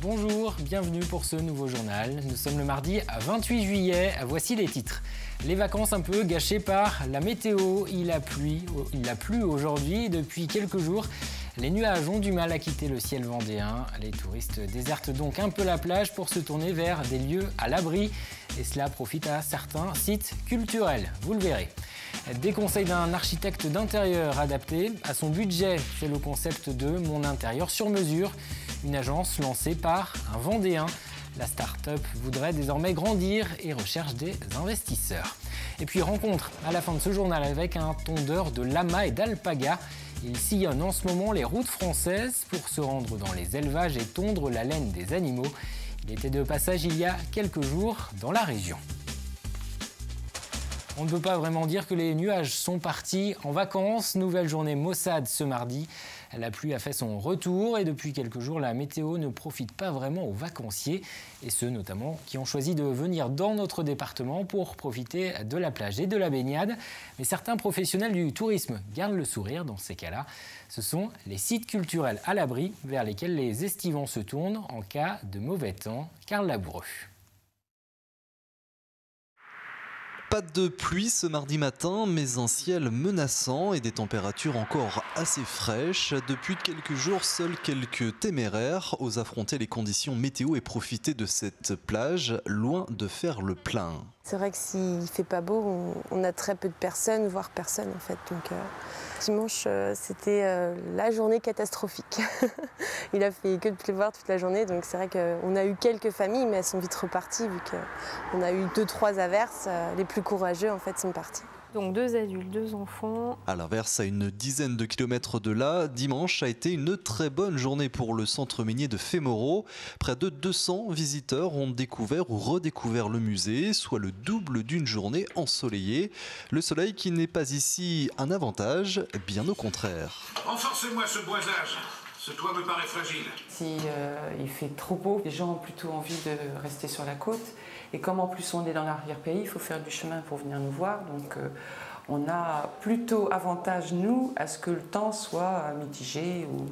Bonjour, bienvenue pour ce nouveau journal. Nous sommes le mardi 28 juillet, voici les titres. Les vacances un peu gâchées par la météo, il a plu aujourd'hui depuis quelques jours. Les nuages ont du mal à quitter le ciel vendéen. Les touristes désertent donc un peu la plage pour se tourner vers des lieux à l'abri. Et cela profite à certains sites culturels, vous le verrez. Des conseils d'un architecte d'intérieur adapté à son budget. C'est le concept de Mon Intérieur sur mesure, une agence lancée par un Vendéen. La start-up voudrait désormais grandir et recherche des investisseurs. Et puis rencontre à la fin de ce journal avec un tondeur de lamas et d'alpagas. Il sillonne en ce moment les routes françaises pour se rendre dans les élevages et tondre la laine des animaux. Il était de passage il y a quelques jours dans la région. On ne peut pas vraiment dire que les nuages sont partis en vacances. Nouvelle journée maussade ce mardi. La pluie a fait son retour et depuis quelques jours, la météo ne profite pas vraiment aux vacanciers. Et ceux notamment qui ont choisi de venir dans notre département pour profiter de la plage et de la baignade. Mais certains professionnels du tourisme gardent le sourire dans ces cas-là. Ce sont les sites culturels à l'abri vers lesquels les estivants se tournent en cas de mauvais temps. Carl Laboureux. Pas de pluie ce mardi matin, mais un ciel menaçant et des températures encore assez fraîches. Depuis quelques jours, seuls quelques téméraires osent affronter les conditions météo et profiter de cette plage, loin de faire le plein. C'est vrai que s'il ne fait pas beau, on a très peu de personnes, voire personne en fait. Donc dimanche, c'était la journée catastrophique. Il a fait que de pleuvoir toute la journée, donc c'est vrai qu'on a eu quelques familles, mais elles sont vite reparties vu qu'on a eu 2-3 averses. Les plus courageux en fait sont partis. Donc 2 adultes, 2 enfants. À l'inverse, à une dizaine de kilomètres de là, dimanche a été une très bonne journée pour le centre minier de Fémoreau. Près de 200 visiteurs ont découvert ou redécouvert le musée, soit le double d'une journée ensoleillée. Le soleil qui n'est pas ici un avantage, bien au contraire. Renforcez-moi ce boisage. Ce toit me paraît fragile. Si il fait trop beau, les gens ont plutôt envie de rester sur la côte. Et comme en plus on est dans l'arrière-pays, il faut faire du chemin pour venir nous voir. Donc on a plutôt avantage, nous, à ce que le temps soit mitigé ou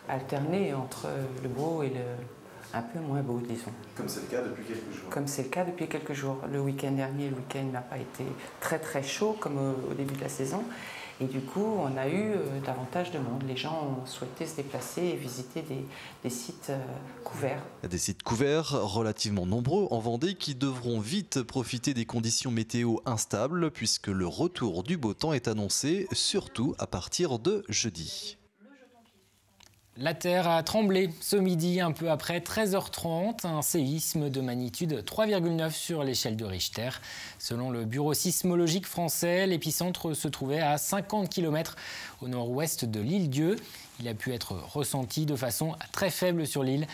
alterné entre le beau et le un peu moins beau, disons. Comme c'est le cas depuis quelques jours. Comme c'est le cas depuis quelques jours. Le week-end dernier, le week-end n'a pas été très très chaud comme au début de la saison. Et du coup, on a eu davantage de monde. Les gens ont souhaité se déplacer et visiter des sites couverts. Des sites couverts relativement nombreux en Vendée qui devront vite profiter des conditions météo instables puisque le retour du beau temps est annoncé, surtout à partir de jeudi. La terre a tremblé ce midi, un peu après 13h30, un séisme de magnitude 3,9 sur l'échelle de Richter. Selon le bureau sismologique français, l'épicentre se trouvait à 50 km au nord-ouest de l'île Dieu. Il a pu être ressenti de façon très faible sur l'île,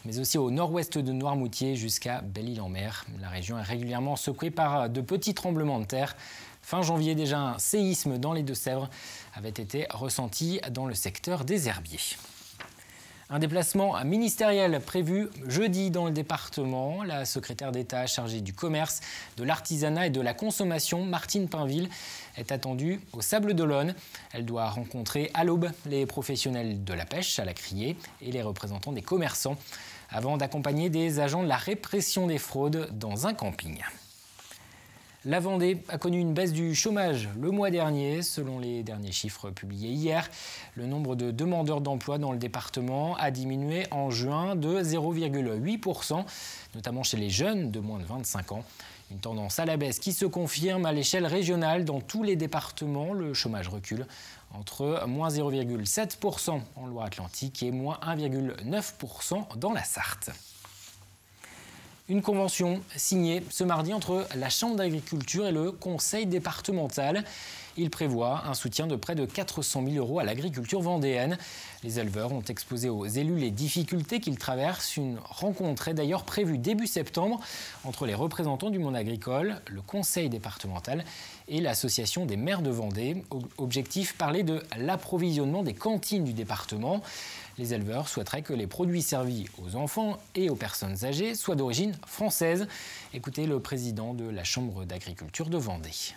mais aussi au nord-ouest de Noirmoutier jusqu'à Belle-Île-en-Mer. La région est régulièrement secouée par de petits tremblements de terre. Fin janvier, déjà un séisme dans les Deux-Sèvres avait été ressenti dans le secteur des Herbiers. Un déplacement ministériel prévu jeudi dans le département. La secrétaire d'État chargée du commerce, de l'artisanat et de la consommation, Martine Pinville, est attendue au Sables-d'Olonne. Elle doit rencontrer à l'aube les professionnels de la pêche à la criée et les représentants des commerçants avant d'accompagner des agents de la répression des fraudes dans un camping. La Vendée a connu une baisse du chômage le mois dernier. Selon les derniers chiffres publiés hier, le nombre de demandeurs d'emploi dans le département a diminué en juin de 0,8%, notamment chez les jeunes de moins de 25 ans. Une tendance à la baisse qui se confirme à l'échelle régionale. Dans tous les départements, le chômage recule entre moins 0,7% en Loire-Atlantique et moins 1,9% dans la Sarthe. Une convention signée ce mardi entre la Chambre d'agriculture et le Conseil départemental. Il prévoit un soutien de près de 400 000 € à l'agriculture vendéenne. Les éleveurs ont exposé aux élus les difficultés qu'ils traversent. Une rencontre est d'ailleurs prévue début septembre entre les représentants du monde agricole, le Conseil départemental et l'Association des maires de Vendée. Objectif, parler de l'approvisionnement des cantines du département. Les éleveurs souhaiteraient que les produits servis aux enfants et aux personnes âgées soient d'origine française. Écoutez le président de la Chambre d'agriculture de Vendée.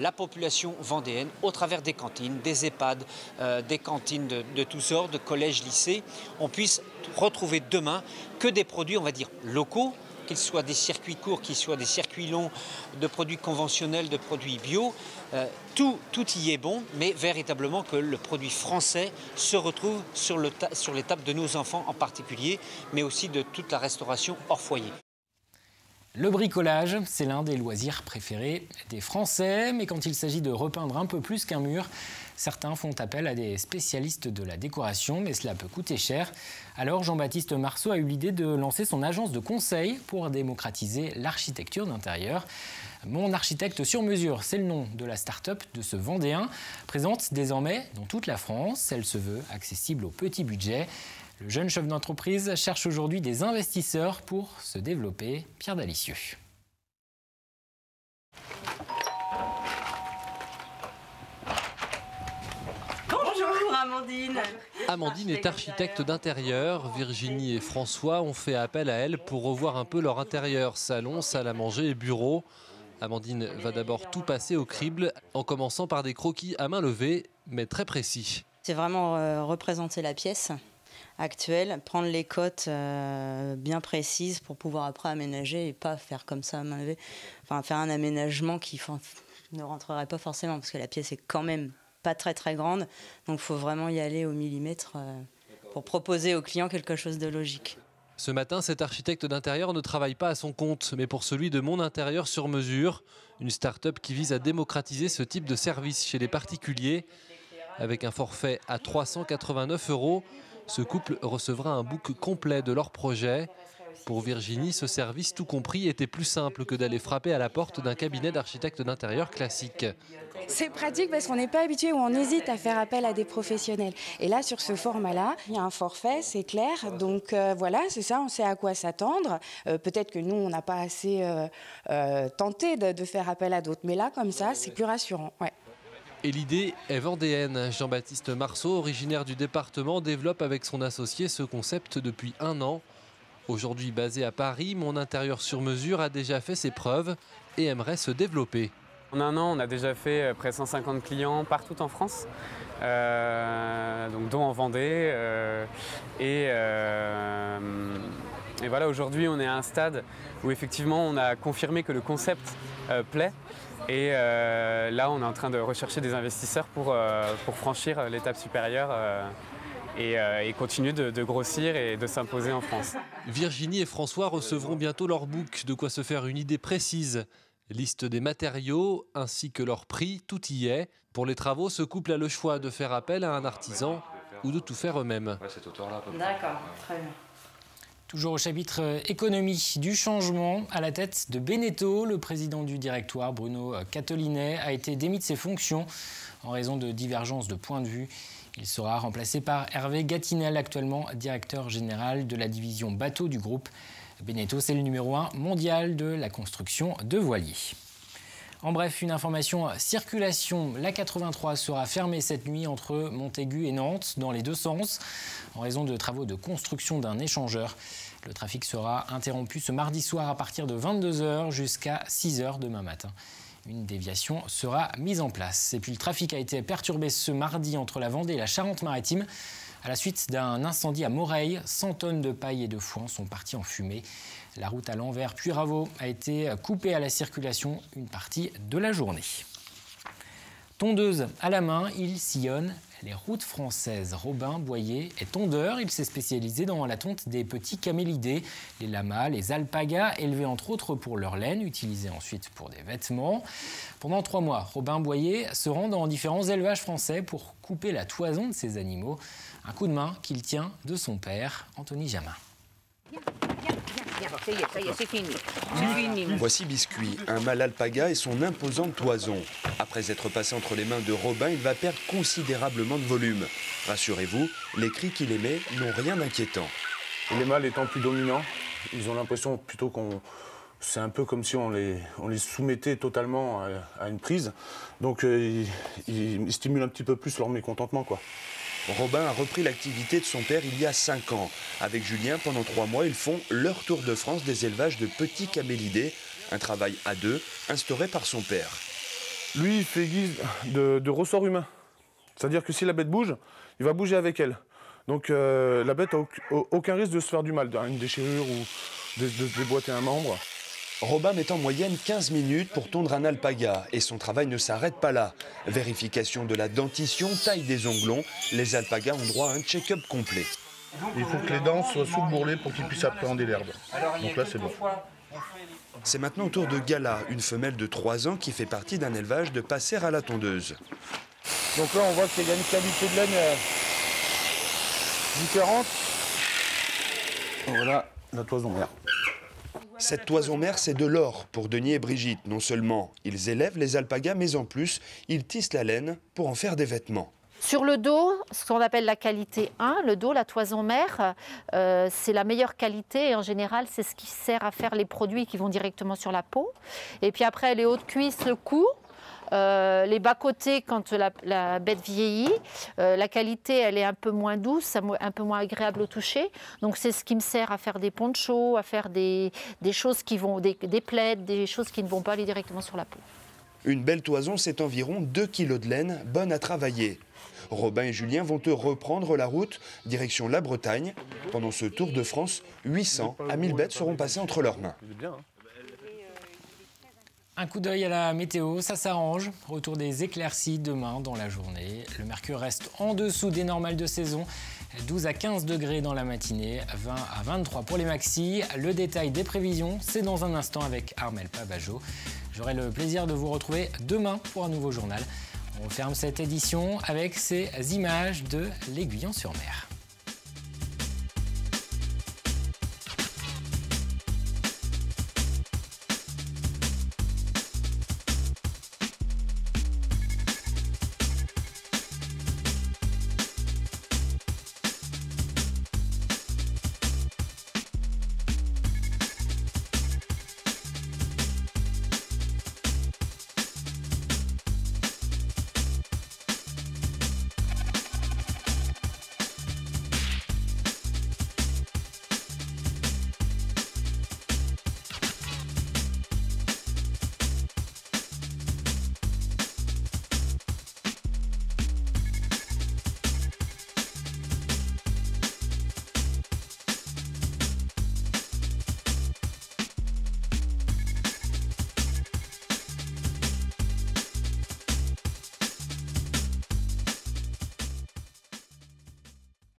La population vendéenne, au travers des cantines, des EHPAD, des cantines de tous sortes, de collèges, lycées, on puisse retrouver demain que des produits, on va dire, locaux, qu'ils soient des circuits courts, qu'ils soient des circuits longs, de produits conventionnels, de produits bio. Tout y est bon, mais véritablement que le produit français se retrouve sur les tables de nos enfants en particulier, mais aussi de toute la restauration hors foyer. Le bricolage, c'est l'un des loisirs préférés des Français, mais quand il s'agit de repeindre un peu plus qu'un mur, certains font appel à des spécialistes de la décoration, mais cela peut coûter cher. Alors Jean-Baptiste Marceau a eu l'idée de lancer son agence de conseil pour démocratiser l'architecture d'intérieur. Mon architecte sur mesure, c'est le nom de la start-up de ce Vendéen, présente désormais dans toute la France. Elle se veut accessible au petit budget. Le jeune chef d'entreprise cherche aujourd'hui des investisseurs pour se développer. Pierre Dalicieux. Bonjour Amandine. Amandine est architecte d'intérieur. Virginie et François ont fait appel à elle pour revoir un peu leur intérieur, salon, salle à manger et bureau. Amandine va d'abord tout passer au crible en commençant par des croquis à main levée, mais très précis. C'est vraiment représenter la pièce actuelle, prendre les cotes bien précises pour pouvoir après aménager et pas faire comme ça à main levée. Enfin, faire un aménagement qui ne rentrerait pas forcément parce que la pièce est quand même pas très très grande. Donc il faut vraiment y aller au millimètre pour proposer aux clients quelque chose de logique. Ce matin, cet architecte d'intérieur ne travaille pas à son compte, mais pour celui de Mon Intérieur sur mesure, une start-up qui vise à démocratiser ce type de service chez les particuliers. Avec un forfait à 389 €, ce couple recevra un book complet de leur projet. Pour Virginie, ce service tout compris était plus simple que d'aller frapper à la porte d'un cabinet d'architecte d'intérieur classique. C'est pratique parce qu'on n'est pas habitué ou on hésite à faire appel à des professionnels. Et là, sur ce format-là, il y a un forfait, c'est clair. Donc voilà, c'est ça, on sait à quoi s'attendre. Peut-être que nous, on n'a pas assez tenté de faire appel à d'autres. Mais là, comme ça, c'est plus rassurant. Ouais. Et l'idée est vendéenne. Jean-Baptiste Marceau, originaire du département, développe avec son associé ce concept depuis 1 an. Aujourd'hui basé à Paris, Mon Intérieur sur mesure a déjà fait ses preuves et aimerait se développer. En 1 an, on a déjà fait près de 150 clients partout en France, donc dont en Vendée. Et voilà, aujourd'hui, on est à un stade où effectivement, on a confirmé que le concept plaît. Et là, on est en train de rechercher des investisseurs pour franchir l'étape supérieure et continuer de grossir et de s'imposer en France. Virginie et François recevront bientôt leur book, de quoi se faire une idée précise. Liste des matériaux ainsi que leur prix, tout y est. Pour les travaux, ce couple a le choix de faire appel à un artisan ou de tout faire eux-mêmes. D'accord, très bien. Toujours au chapitre économie du changement, à la tête de Beneteau, le président du directoire, Bruno Catolinet, a été démis de ses fonctions en raison de divergences de points de vue. Il sera remplacé par Hervé Gatinel, actuellement directeur général de la division bateau du groupe. Beneteau, c'est le numéro 1 mondial de la construction de voiliers. En bref, une information circulation. La 83 sera fermée cette nuit entre Montaigu et Nantes, dans les deux sens, en raison de travaux de construction d'un échangeur. Le trafic sera interrompu ce mardi soir à partir de 22 h jusqu'à 6 h demain matin. Une déviation sera mise en place. Et puis le trafic a été perturbé ce mardi entre la Vendée et la Charente-Maritime. À la suite d'un incendie à Moreil, 100 tonnes de paille et de foin sont parties en fumée. La route à l'Anvers puis Raveau a été coupée à la circulation une partie de la journée. Tondeuse à la main, il sillonne les routes françaises. Robin Boyer est tondeur. Il s'est spécialisé dans la tonte des petits camélidés, les lamas, les alpagas, élevés entre autres pour leur laine, utilisés ensuite pour des vêtements. Pendant 3 mois, Robin Boyer se rend dans différents élevages français pour couper la toison de ces animaux. Un coup de main qu'il tient de son père, Anthony Jamin. Ça y est, c'est fini. Voici Biscuit, un mâle alpaga et son imposante toison. Après être passé entre les mains de Robin, il va perdre considérablement de volume. Rassurez-vous, les cris qu'il émet n'ont rien d'inquiétant. Les mâles étant plus dominants, ils ont l'impression plutôt qu'on... C'est un peu comme si on les soumettait totalement à une prise. Donc ils stimulent un petit peu plus leur mécontentement, quoi. Robin a repris l'activité de son père il y a 5 ans. Avec Julien, pendant 3 mois, ils font leur tour de France des élevages de petits camélidés, un travail à 2 instauré par son père. Lui, il fait guise de ressort humain. C'est-à-dire que si la bête bouge, il va bouger avec elle. Donc la bête n'a aucun risque de se faire du mal, une déchirure ou de se déboîter un membre. Robin met en moyenne 15 minutes pour tondre un alpaga et son travail ne s'arrête pas là. Vérification de la dentition, taille des onglons, les alpagas ont droit à un check-up complet. Il faut que les dents soient sous le bourrelet pour qu'ils puissent appréhender l'herbe. Donc là, c'est bon. C'est maintenant au tour de Gala, une femelle de 3 ans qui fait partie d'un élevage de passers à la tondeuse. Donc là, on voit qu'il y a une qualité de laine différente. Voilà la toison mère. Cette toison mère, c'est de l'or pour Denis et Brigitte. Non seulement ils élèvent les alpagas, mais en plus, ils tissent la laine pour en faire des vêtements. Sur le dos, ce qu'on appelle la qualité 1, le dos, la toison mère, c'est la meilleure qualité et en général, c'est ce qui sert à faire les produits qui vont directement sur la peau. Et puis après, les hautes cuisses, le cou. Les bas-côtés, quand la bête vieillit, la qualité elle est un peu moins douce, un peu moins agréable au toucher. Donc c'est ce qui me sert à faire des ponchos, à faire des choses qui vont, des plaids, des choses qui ne vont pas aller directement sur la peau. Une belle toison, c'est environ 2 kg de laine, bonne à travailler. Robin et Julien vont reprendre la route, direction la Bretagne. Pendant ce Tour de France, 800 à 1000 bêtes seront passées entre leurs mains. Un coup d'œil à la météo, ça s'arrange. Retour des éclaircies demain dans la journée. Le mercure reste en dessous des normales de saison. 12 à 15 degrés dans la matinée, 20 à 23 pour les maxis. Le détail des prévisions, c'est dans un instant avec Armel Pavageau. J'aurai le plaisir de vous retrouver demain pour un nouveau journal. On ferme cette édition avec ces images de l'Aiguillon-sur-Mer.